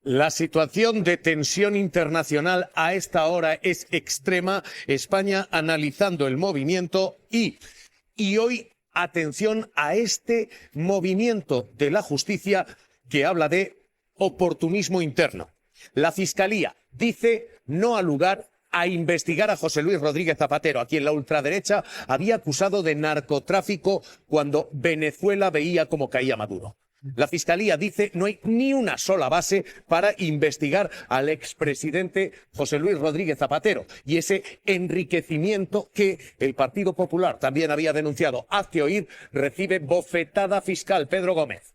La situación de tensión internacional a esta hora es extrema. España analizando el movimiento y hoy atención a este movimiento de la justicia que habla de oportunismo interno. La Fiscalía dice no al lugar a investigar a José Luis Rodríguez Zapatero, a quien la ultraderecha había acusado de narcotráfico cuando Venezuela veía cómo caía Maduro. La Fiscalía dice no hay ni una sola base para investigar al expresidente José Luis Rodríguez Zapatero y ese enriquecimiento que el Partido Popular también había denunciado. Hazte oír, recibe bofetada fiscal. Pedro Gómez.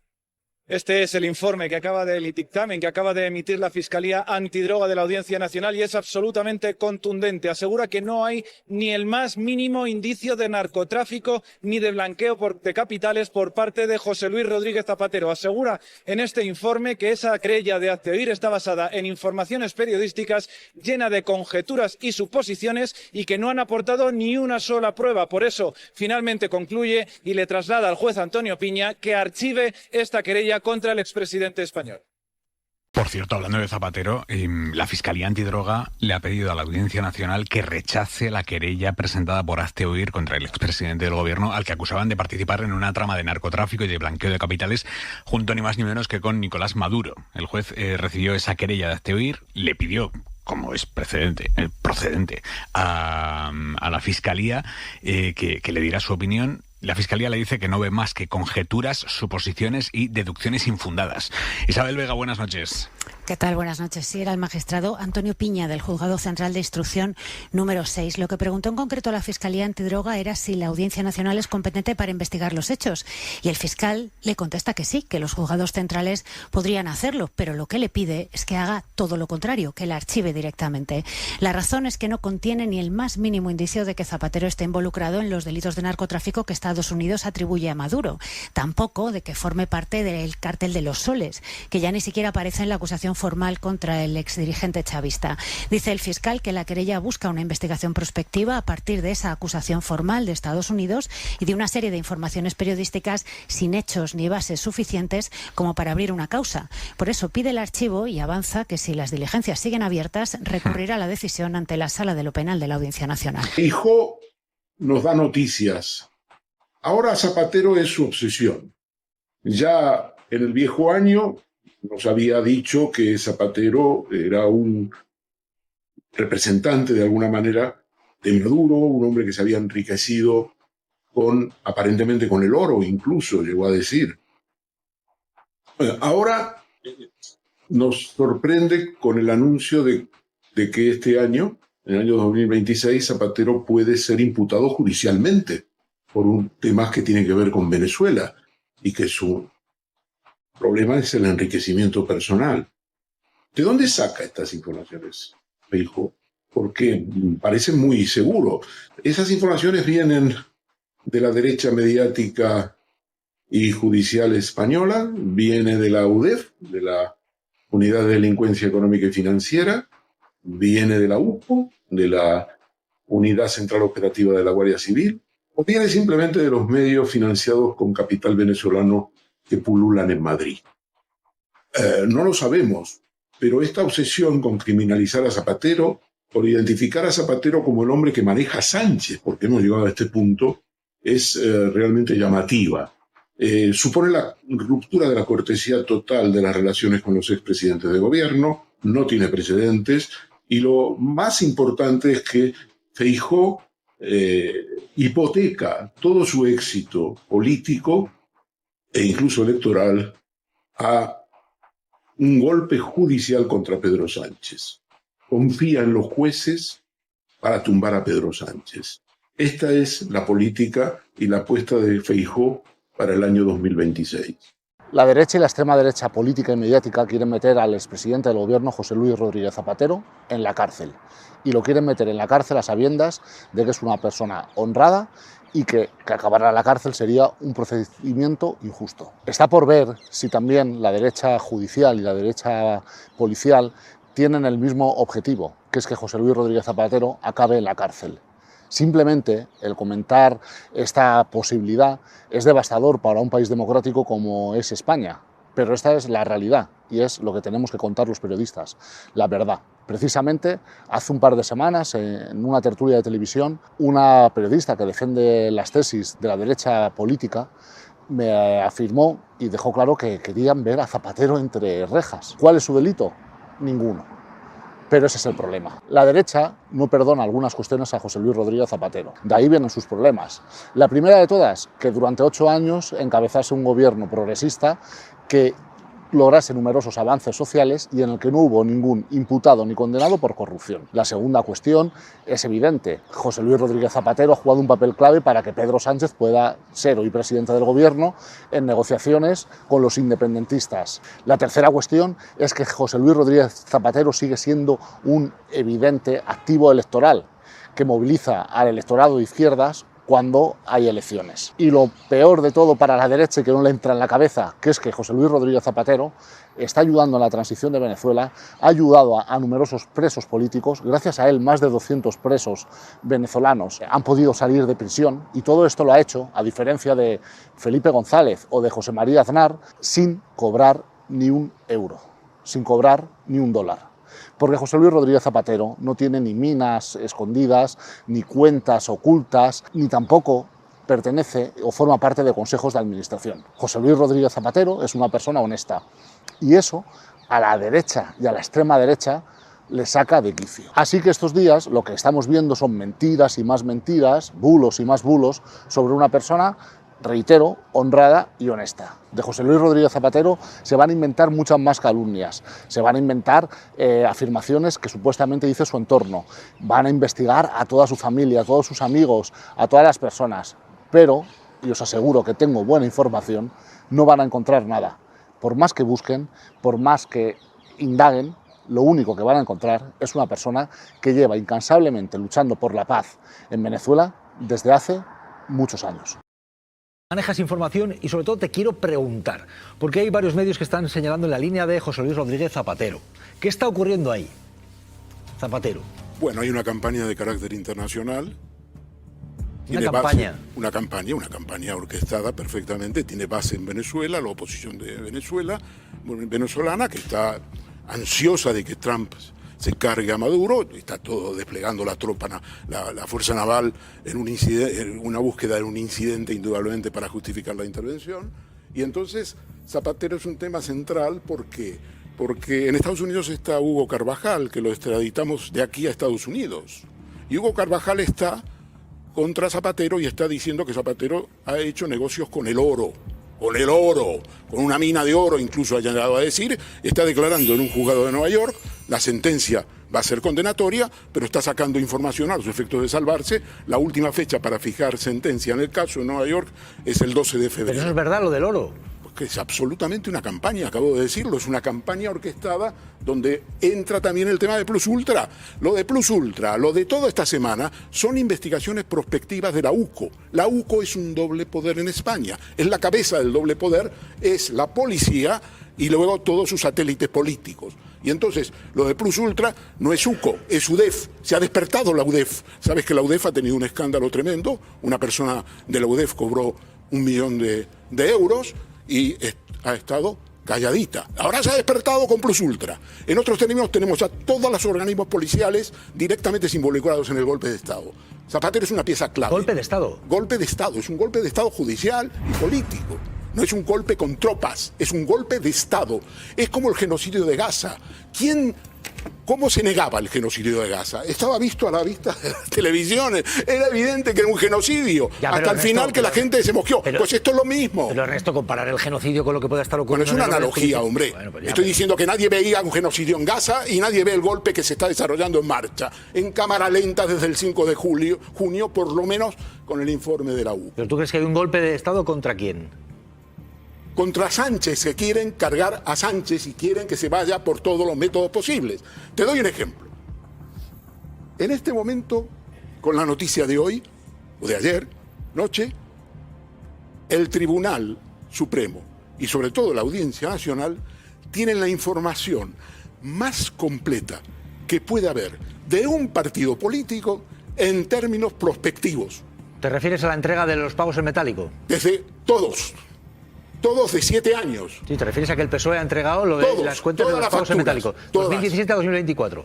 Este es el informe el dictamen que acaba de emitir la Fiscalía Antidroga de la Audiencia Nacional y es absolutamente contundente. Asegura que no hay ni el más mínimo indicio de narcotráfico ni de blanqueo de capitales por parte de José Luis Rodríguez Zapatero. Asegura en este informe que esa querella de hazte oír está basada en informaciones periodísticas llena de conjeturas y suposiciones y que no han aportado ni una sola prueba. Por eso, finalmente concluye y le traslada al juez Antonio Piña que archive esta querella contra el expresidente español. Por cierto, hablando de Zapatero, la Fiscalía Antidroga le ha pedido a la Audiencia Nacional que rechace la querella presentada por Hazte Oír contra el expresidente del gobierno, al que acusaban de participar en una trama de narcotráfico y de blanqueo de capitales, junto ni más ni menos que con Nicolás Maduro. El juez recibió esa querella de Hazte Oír, le pidió, como es procedente a la Fiscalía, que le diera su opinión. La Fiscalía le dice que no ve más que conjeturas, suposiciones y deducciones infundadas. Isabel Vega, buenas noches. ¿Qué tal? Buenas noches. Sí, era el magistrado Antonio Piña, del Juzgado Central de Instrucción número 6. Lo que preguntó en concreto a la Fiscalía Antidroga era si la Audiencia Nacional es competente para investigar los hechos. Y el fiscal le contesta que sí, que los juzgados centrales podrían hacerlo, pero lo que le pide es que haga todo lo contrario, que la archive directamente. La razón es que no contiene ni el más mínimo indicio de que Zapatero esté involucrado en los delitos de narcotráfico que Estados Unidos atribuye a Maduro. Tampoco de que forme parte del cártel de los soles, que ya ni siquiera aparece en la acusación formal contra el exdirigente chavista. Dice el fiscal que la querella busca una investigación prospectiva a partir de esa acusación formal de Estados Unidos y de una serie de informaciones periodísticas sin hechos ni bases suficientes como para abrir una causa. Por eso pide el archivo y avanza que si las diligencias siguen abiertas, recurrirá a la decisión ante la Sala de lo Penal de la Audiencia Nacional. Hijo nos da noticias. Ahora Zapatero es su obsesión. Ya en el viejo año nos había dicho que Zapatero era un representante de alguna manera de Maduro, un hombre que se había enriquecido aparentemente con el oro, incluso llegó a decir. Ahora nos sorprende con el anuncio de que este año, en el año 2026, Zapatero puede ser imputado judicialmente por un tema que tiene que ver con Venezuela y que su problema es el enriquecimiento personal. ¿De dónde saca estas informaciones, Feijóo? Porque parece muy seguro. Esas informaciones vienen de la derecha mediática y judicial española, viene de la UDEF, de la Unidad de Delincuencia Económica y Financiera, viene de la UPO, de la Unidad Central Operativa de la Guardia Civil, o viene simplemente de los medios financiados con capital venezolano que pululan en Madrid. No lo sabemos, pero esta obsesión con criminalizar a Zapatero, por identificar a Zapatero como el hombre que maneja a Sánchez, porque hemos llegado a este punto, es realmente llamativa. Supone la ruptura de la cortesía total de las relaciones con los expresidentes de gobierno, no tiene precedentes, y lo más importante es que Feijóo hipoteca todo su éxito político e incluso electoral a un golpe judicial contra Pedro Sánchez. Confía en los jueces para tumbar a Pedro Sánchez. Esta es la política y la apuesta de Feijóo para el año 2026. La derecha y la extrema derecha política y mediática quieren meter al expresidente del gobierno, José Luis Rodríguez Zapatero, en la cárcel. Y lo quieren meter en la cárcel a sabiendas de que es una persona honrada y que acabar en la cárcel sería un procedimiento injusto. Está por ver si también la derecha judicial y la derecha policial tienen el mismo objetivo, que es que José Luis Rodríguez Zapatero acabe en la cárcel. Simplemente el comentar esta posibilidad es devastador para un país democrático como es España, Pero esta es la realidad y es lo que tenemos que contar los periodistas, la verdad. Precisamente hace un par de semanas, en una tertulia de televisión, una periodista que defiende las tesis de la derecha política me afirmó y dejó claro que querían ver a Zapatero entre rejas. ¿Cuál es su delito? Ninguno. Pero ese es el problema. La derecha no perdona algunas cuestiones a José Luis Rodríguez Zapatero. De ahí vienen sus problemas. La primera de todas, que durante 8 años encabezase un gobierno progresista que lograse numerosos avances sociales y en el que no hubo ningún imputado ni condenado por corrupción. La segunda cuestión es evidente. José Luis Rodríguez Zapatero ha jugado un papel clave para que Pedro Sánchez pueda ser hoy presidente del gobierno en negociaciones con los independentistas. La tercera cuestión es que José Luis Rodríguez Zapatero sigue siendo un evidente activo electoral que moviliza al electorado de izquierdas cuando hay elecciones. Y lo peor de todo para la derecha y que no le entra en la cabeza, que es que José Luis Rodríguez Zapatero está ayudando en la transición de Venezuela, ha ayudado a numerosos presos políticos, gracias a él más de 200 presos venezolanos han podido salir de prisión y todo esto lo ha hecho, a diferencia de Felipe González o de José María Aznar, sin cobrar ni un euro, sin cobrar ni un dólar. Porque José Luis Rodríguez Zapatero no tiene ni minas escondidas, ni cuentas ocultas, ni tampoco pertenece o forma parte de consejos de administración. José Luis Rodríguez Zapatero es una persona honesta y eso a la derecha y a la extrema derecha le saca de quicio. Así que estos días lo que estamos viendo son mentiras y más mentiras, bulos y más bulos sobre una persona, reitero, honrada y honesta. De José Luis Rodríguez Zapatero se van a inventar muchas más calumnias, se van a inventar afirmaciones que supuestamente dice su entorno, van a investigar a toda su familia, a todos sus amigos, a todas las personas, pero, y os aseguro que tengo buena información, no van a encontrar nada. Por más que busquen, por más que indaguen, lo único que van a encontrar es una persona que lleva incansablemente luchando por la paz en Venezuela desde hace muchos años. Manejas información y sobre todo te quiero preguntar, porque hay varios medios que están señalando en la línea de José Luis Rodríguez Zapatero. ¿Qué está ocurriendo ahí, Zapatero? Bueno, hay una campaña de carácter internacional. Una campaña orquestada perfectamente, tiene base en Venezuela, la oposición de Venezuela, venezolana, que está ansiosa de que Trump se cargue a Maduro, está todo desplegando la tropa, la fuerza naval en una búsqueda de un incidente indudablemente para justificar la intervención. Y entonces Zapatero es un tema central porque en Estados Unidos está Hugo Carvajal, que lo extraditamos de aquí a Estados Unidos. Y Hugo Carvajal está contra Zapatero y está diciendo que Zapatero ha hecho negocios con el oro, con una mina de oro, incluso ha llegado a decir, está declarando en un juzgado de Nueva York, la sentencia va a ser condenatoria, pero está sacando información a los efectos de salvarse. La última fecha para fijar sentencia en el caso de Nueva York es el 12 de febrero. Pero eso es verdad, lo del oro. Que es absolutamente una campaña, acabo de decirlo, es una campaña orquestada donde entra también el tema de Plus Ultra. Lo de Plus Ultra, lo de toda esta semana, son investigaciones prospectivas de la UCO. La UCO es un doble poder en España, es la cabeza del doble poder, es la policía y luego todos sus satélites políticos. Y entonces, lo de Plus Ultra no es UCO, es UDEF. Se ha despertado la UDEF. Sabes que la UDEF ha tenido un escándalo tremendo. Una persona de la UDEF cobró 1 millón de euros y ha estado calladita. Ahora se ha despertado con Plus Ultra. En otros términos, tenemos a todos los organismos policiales directamente involucrados en el golpe de Estado. Zapatero es una pieza clave. ¿Golpe de Estado? Golpe de Estado. Es un golpe de Estado judicial y político. No es un golpe con tropas, es un golpe de Estado. Es como el genocidio de Gaza. ¿Cómo se negaba el genocidio de Gaza? Estaba visto a la vista de las televisiones. Era evidente que era un genocidio. Hasta el final que la gente se mosqueó. Pues esto es lo mismo. Pero Ernesto, comparar el genocidio con lo que pueda estar ocurriendo... Bueno, es una analogía, hombre. Bueno, pues estoy diciendo que nadie veía un genocidio en Gaza y nadie ve el golpe que se está desarrollando en marcha. En cámara lenta desde el 5 de junio, por lo menos con el informe de la U. ¿Pero tú crees que hay un golpe de Estado contra quién? Contra Sánchez, que quieren cargar a Sánchez y quieren que se vaya por todos los métodos posibles. Te doy un ejemplo. En este momento, con la noticia de hoy, o de ayer, noche, el Tribunal Supremo y sobre todo la Audiencia Nacional tienen la información más completa que puede haber de un partido político en términos prospectivos. ¿Te refieres a la entrega de los pagos en metálico? Desde todos. todos de 7 años. Sí, te refieres a que el PSOE ha entregado lo de Todos, las cuentas de todas los pagos en las metálico. facturas, 2017 a 2024.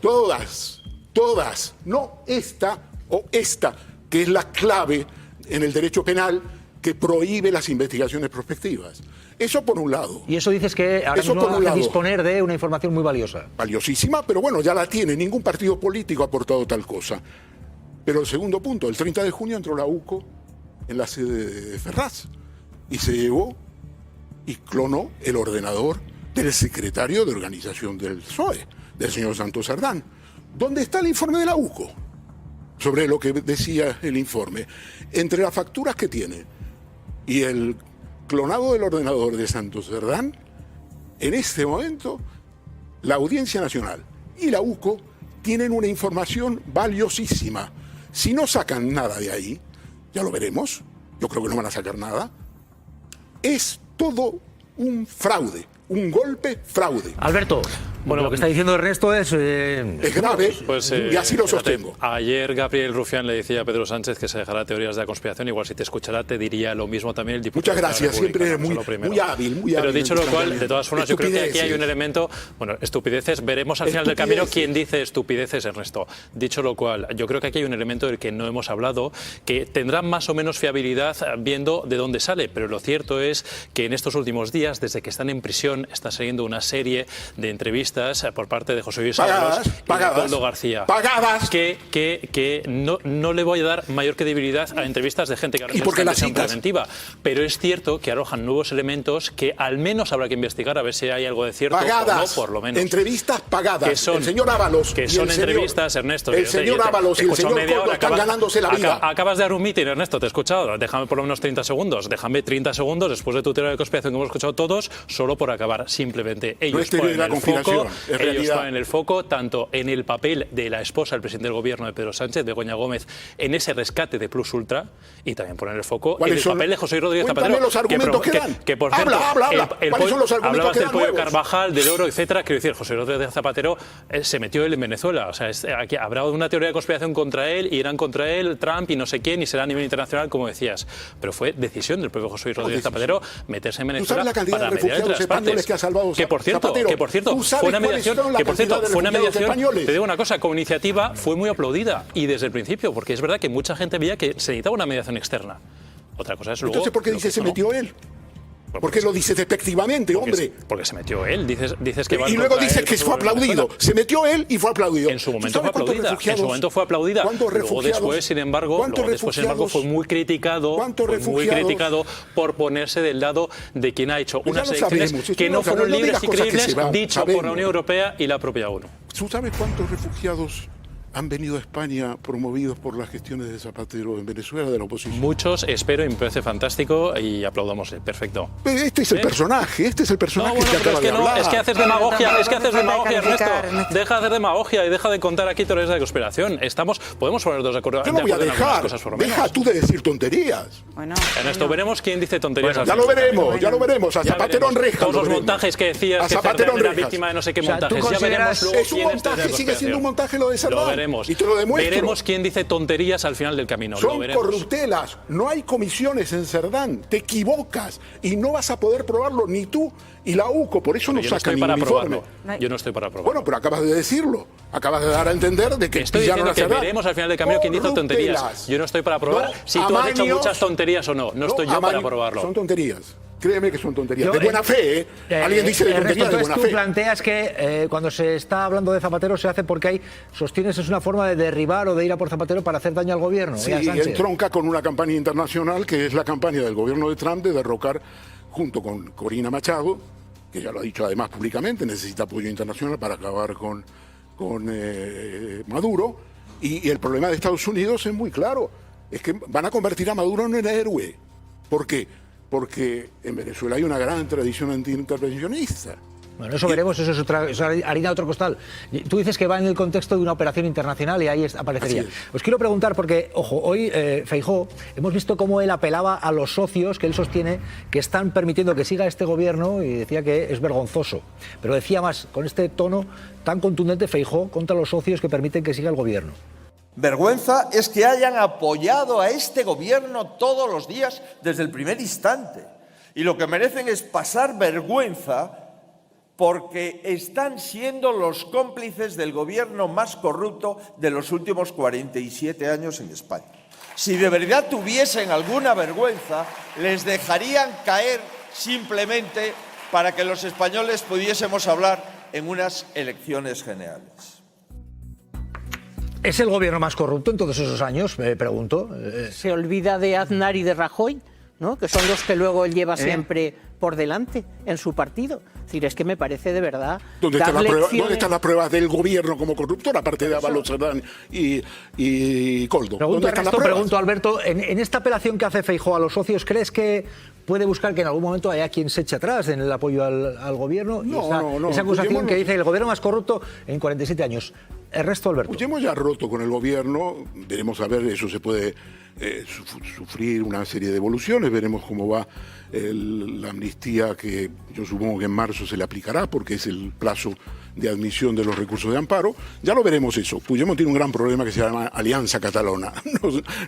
Todas. No esta o esta, que es la clave en el derecho penal que prohíbe las investigaciones prospectivas. Eso por un lado. Y eso dices que ahora Eso mismo por un hace lado. disponer de una información muy valiosa. Valiosísima, pero bueno, ya la tiene. Ningún partido político ha aportado tal cosa. Pero el segundo punto, el 30 de junio entró la UCO en la sede de Ferraz y se llevó y clonó el ordenador del secretario de organización del PSOE, del señor Santos Sardán. ¿Dónde está el informe de la UCO? Sobre lo que decía el informe. Entre las facturas que tiene y el clonado del ordenador de Santos Sardán, en este momento, la Audiencia Nacional y la UCO tienen una información valiosísima. Si no sacan nada de ahí, ya lo veremos, yo creo que no van a sacar nada, es todo un fraude, un golpe fraude. Alberto, bueno, lo que está diciendo Ernesto es grave, y así lo fíjate, sostengo. Ayer Gabriel Rufián le decía a Pedro Sánchez que se dejara teorías de la conspiración. Igual si te escuchara te diría lo mismo también el diputado. Muchas gracias, siempre eres muy hábil. Pero dicho lo cual, de todas formas, yo creo que aquí hay un elemento, bueno, estupideces, veremos al final del camino quién dice estupideces, Ernesto. Dicho lo cual, yo creo que aquí hay un elemento del que no hemos hablado, que tendrá más o menos fiabilidad viendo de dónde sale, pero lo cierto es que en estos últimos días, desde que están en prisión, está saliendo una serie de entrevistas por parte de José Luis Ábalos y de Leopoldo García. Pagadas. Que no le voy a dar mayor credibilidad a entrevistas de gente que ahora mismo está en prisión preventiva. Pero es cierto que arrojan nuevos elementos que al menos habrá que investigar a ver si hay algo de cierto pagadas, o no, por lo menos. Entrevistas pagadas. Que son, el señor Ábalos. Que son entrevistas, Ernesto. El señor Ábalos y el señor Coldo están ganándose la vida. Acabas de dar un mitin, Ernesto, te he escuchado. Déjame por lo menos 30 segundos. Déjame 30 segundos después de tu teoría de conspiración que hemos escuchado todos, solo por acabar. Simplemente ellos ponen el foco. Ellos ponen el foco tanto en el papel de la esposa del presidente del gobierno de Pedro Sánchez, Begoña Gómez, en ese rescate de Plus Ultra, y también ponen el foco en el papel de José Luis Rodríguez Zapatero. Los argumentos que dan. Que por cierto, ¿Cuáles son los argumentos hablabas que del dan pollo nuevos? Carvajal, del oro, etcétera. Quiero decir, José Luis Rodríguez Zapatero se metió él en Venezuela. O sea, aquí habrá una teoría de conspiración contra él, irán contra él, Trump y no sé quién, y será a nivel internacional, como decías. Pero fue decisión del propio José Luis Rodríguez Zapatero meterse en Venezuela para mediar entre las partes. Que por cierto, fue una mediación. Te digo una cosa, como iniciativa fue muy aplaudida y desde el principio, porque es verdad que mucha gente veía que se necesitaba una mediación externa. Otra cosa es luego. Entonces, ¿por qué dice se metió él? ¿Por qué lo dice despectivamente, hombre? Porque se metió él. Dices que va y luego dices que fue aplaudido. Se metió él y fue aplaudido. En su momento fue aplaudida. Luego después, sin embargo, fue muy criticado por ponerse del lado de quien ha hecho unas elecciones que no fueron libres y creíbles, dicho por la Unión Europea y la propia ONU. ¿Tú sabes cuántos refugiados han venido a España promovidos por las gestiones de Zapatero en Venezuela de la oposición? Muchos, espero, y me parece fantástico y aplaudamosle. Perfecto. Este es el personaje, que acaba de hablar. Es que haces demagogia, Ernesto. Deja de hacer demagogia y deja de contar aquí teorías de conspiración. Podemos poner dos de acuerdo. Yo no voy a dejar. Deja tú de decir tonterías. Bueno, Ernesto, veremos quién dice tonterías. Bueno, ya lo veremos. A Zapatero en rejas. Todos los montajes que decías, que Cerdán era víctima de no sé qué montajes. Ya veremos luego es un montaje, sigue siendo un montaje lo de Cerdán. Y te lo demuestro. Veremos quién dice tonterías al final del camino. Son corruptelas. No hay comisiones en Cerdán. Te equivocas y no vas a poder probarlo ni tú y la UCO. Por eso no sacan ningún informe. Yo no estoy para probarlo. Bueno, pero acabas de decirlo. Acabas de dar a entender de que estoy diciendo que veremos al final del camino quién dice tonterías. Yo no estoy para probar si tú has hecho muchas tonterías o no. No estoy yo para probarlo. Son tonterías. Créeme que son tonterías. De buena fe, ¿eh? Alguien dice de tonterías de buena fe. Tú planteas que cuando se está hablando de Zapatero se hace porque sostienes es una forma de derribar o de ir a por Zapatero para hacer daño al gobierno. Sí, y entronca con una campaña internacional que es la campaña del gobierno de Trump de derrocar, junto con Corina Machado, que ya lo ha dicho además públicamente, necesita apoyo internacional para acabar con Maduro. Y el problema de Estados Unidos es muy claro. Es que van a convertir a Maduro en el héroe. ¿Por qué? Porque en Venezuela hay una gran tradición antiintervencionista. Bueno, eso veremos, eso es harina de otro costal. Tú dices que va en el contexto de una operación internacional y ahí aparecería. Os quiero preguntar, porque, ojo, hoy Feijóo, hemos visto cómo él apelaba a los socios que él sostiene que están permitiendo que siga este gobierno y decía que es vergonzoso. Pero decía más, con este tono tan contundente Feijóo contra los socios que permiten que siga el gobierno. Vergüenza es que hayan apoyado a este gobierno todos los días desde el primer instante Y lo que merecen es pasar vergüenza porque están siendo los cómplices del gobierno más corrupto de los últimos 47 años en España. Si de verdad tuviesen alguna vergüenza, les dejarían caer simplemente para que los españoles pudiésemos hablar en unas elecciones generales. ¿Es el gobierno más corrupto en todos esos años? Me pregunto. Se olvida de Aznar y de Rajoy, ¿no? Que son los que luego él lleva siempre por delante en su partido. Es decir, es que me parece de verdad... ¿Dónde están las pruebas del gobierno como corruptor, aparte de Ábalos, Cerdán y Koldo? Pregunto, Alberto, en esta apelación que hace Feijóo a los socios, ¿crees que puede buscar que en algún momento haya quien se eche atrás en el apoyo al gobierno? No. Esa acusación que dice el gobierno más corrupto en 47 años. El resto, Alberto. Pues hemos ya roto con el gobierno, veremos a ver, eso se puede sufrir una serie de evoluciones, veremos cómo va la amnistía, que yo supongo que en marzo se le aplicará porque es el plazo de admisión de los recursos de amparo. Ya lo veremos eso. Puigdemont tiene un gran problema que se llama Alianza Catalana,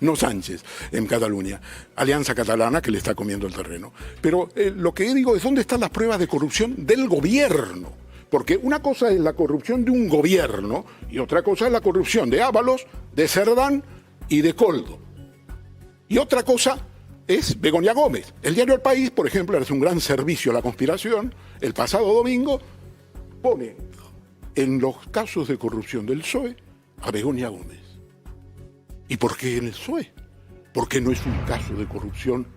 no Sánchez, en Cataluña. Alianza Catalana que le está comiendo el terreno. Pero lo que digo es, ¿dónde están las pruebas de corrupción del gobierno? Porque una cosa es la corrupción de un gobierno y otra cosa es la corrupción de Ábalos, de Cerdán y de Koldo. Y otra cosa es Begoña Gómez. El diario El País, por ejemplo, hace un gran servicio a la conspiración. El pasado domingo pone en los casos de corrupción del PSOE a Begoña Gómez. ¿Y por qué en el PSOE? Porque no es un caso de corrupción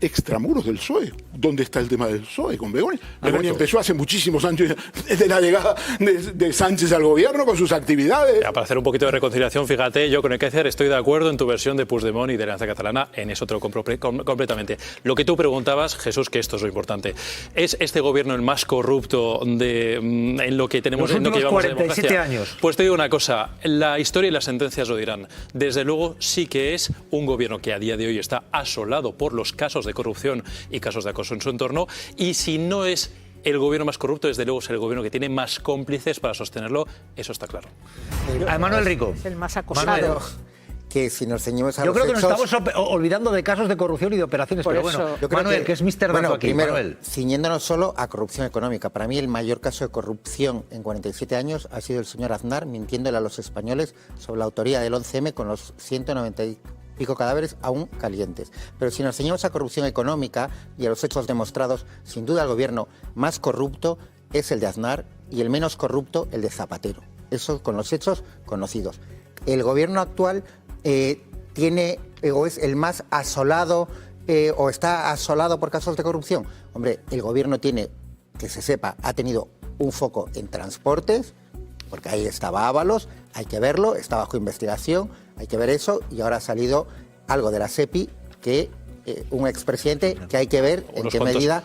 extramuros del PSOE. ¿Dónde está el tema del PSOE con Begoña? Begoña empezó hace muchísimos años desde la llegada de Sánchez al gobierno con sus actividades. Ya, para hacer un poquito de reconciliación, fíjate, yo con el Kaiser estoy de acuerdo en tu versión de Puigdemont y de Alianza Catalana, en eso te lo compro completamente. Lo que tú preguntabas, Jesús, que esto es lo importante, ¿es este gobierno el más corrupto en lo que tenemos los en lo que llevamos 47 de democracia? años. Pues te digo una cosa, la historia y las sentencias lo dirán. Desde luego sí que es un gobierno que a día de hoy está asolado por los casos de corrupción y casos de acoso en su entorno, y si no es el gobierno más corrupto, desde luego es el gobierno que tiene más cómplices para sostenerlo, eso está claro. A Manuel Rico. Es el más acosado. Que si nos ceñimos a Yo los creo que nos hechos... estamos olvidando de casos de corrupción y de operaciones, Por pero eso, bueno, Yo creo Manuel, que es Mr. Dato aquí. Primero, Manuel. ciñéndonos solo a corrupción económica. Para mí el mayor caso de corrupción en 47 años ha sido el señor Aznar mintiéndole a los españoles sobre la autoría del 11M con los 190 y pico cadáveres aún calientes. Pero si nos ceñimos a corrupción económica y a los hechos demostrados, sin duda el gobierno más corrupto es el de Aznar y el menos corrupto el de Zapatero. Eso con los hechos conocidos. El gobierno actual tiene o es el más asolado o está asolado por casos de corrupción. Hombre, el gobierno tiene, que se sepa, ha tenido un foco en transportes, porque ahí estaba Ábalos, hay que verlo, está bajo investigación, hay que ver eso, y ahora ha salido algo de la SEPI que un expresidente que hay que ver en qué medida...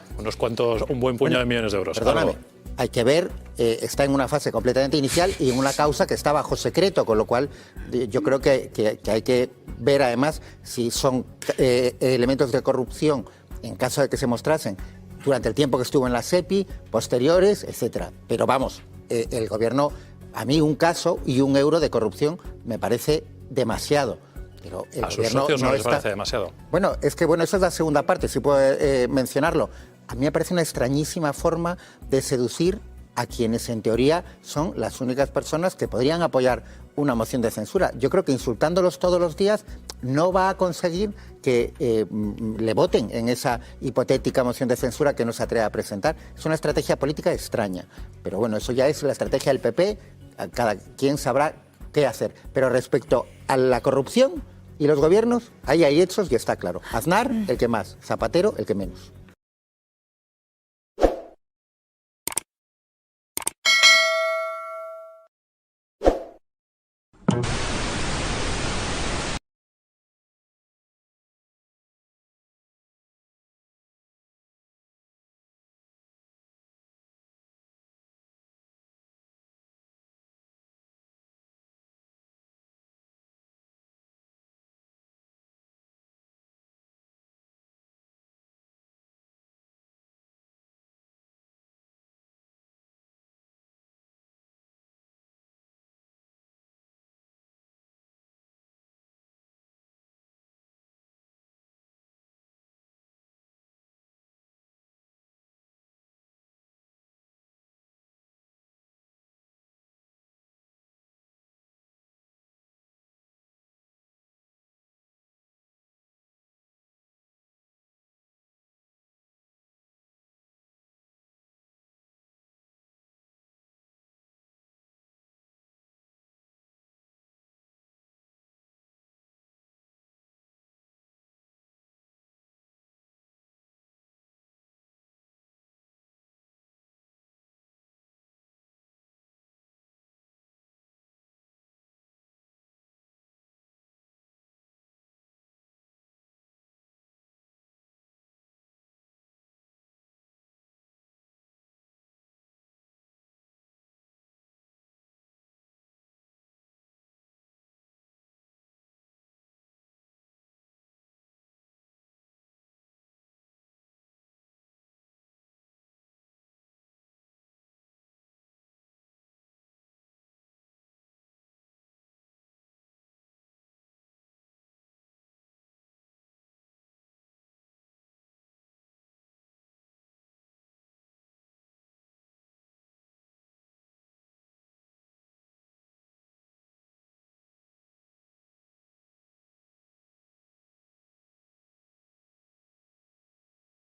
Un buen puñado de millones de euros. Perdóname, hay que ver, está en una fase completamente inicial y en una causa que está bajo secreto, con lo cual yo creo que hay que ver además si son elementos de corrupción en caso de que se mostrasen durante el tiempo que estuvo en la SEPI, posteriores, etcétera. Pero vamos, el gobierno, a mí un caso y un euro de corrupción me parece demasiado. Pero el a sus socios no les parece demasiado. Bueno, esa es la segunda parte, si puedo mencionarlo. A mí me parece una extrañísima forma de seducir a quienes en teoría son las únicas personas que podrían apoyar una moción de censura. Yo creo que insultándolos todos los días no va a conseguir que le voten en esa hipotética moción de censura que no se atreve a presentar. Es una estrategia política extraña. Pero bueno, eso ya es la estrategia del PP, cada quien sabrá qué hacer. Pero respecto a la corrupción y los gobiernos, ahí hay hechos y está claro. Aznar, el que más, Zapatero, el que menos.